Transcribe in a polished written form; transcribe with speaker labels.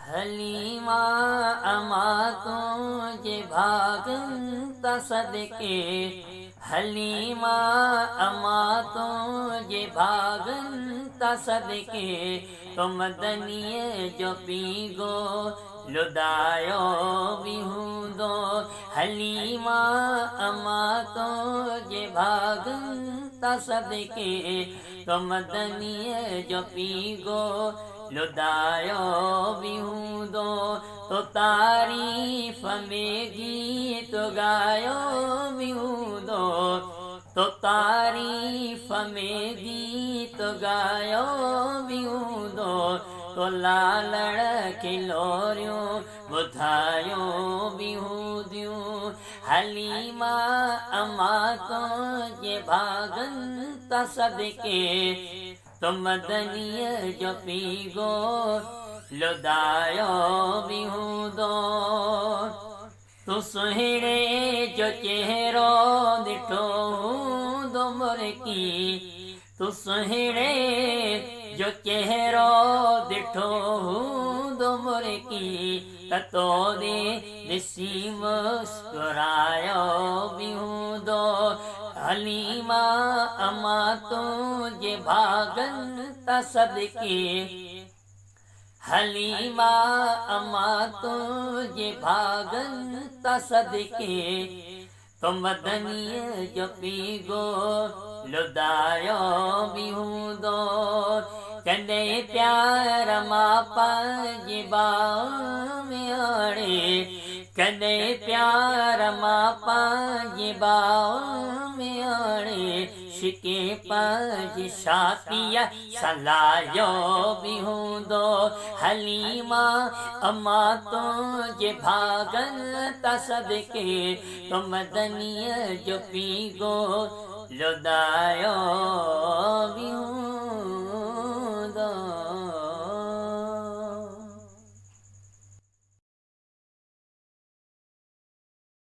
Speaker 1: हलीमा अमा तुझे भागन सदके, हलीमा अमा तुझे भागन सदके, तो मदनिए जो पीगो लुदायो बिहूदो। हलीमा अमा तुझे भागन सदके, तो मदनिए जो पीगो लुदायो बिहूदो। तो तारीफ में गीत गायो बिहूदो, तो तारीफ में गीत गायो बिहूदो। तो लालड़ खिलोरियों बुधायो बिहूदियों। हलीमा अमा तुझे भागन सदके, तो मदनिए जो पीगो लुदायो बिहूदो। तू सुहिणे जो चेहरो दिठो दो मुरकी, तू सुहिणे जो चेहरो दिठो दो मुरकी, ततो दे दिसी मुस्कुरायो बिहूदो। हलीमा अमा तुझे भागन सदके, हलीमा अमा तुझे भागन सदके, तो मदनिए जो पीगो लुदायो बिहूदो। कने प्यार मा पंजिबा में आड़े, कने प्यार मा पंजिबा में आड़े, शिके पंज शातिया सलायो बिहूदो। हलीमा अमा तुझे भागन सदके, तो मदनिए जो पीगो लुदायो बिहूदो।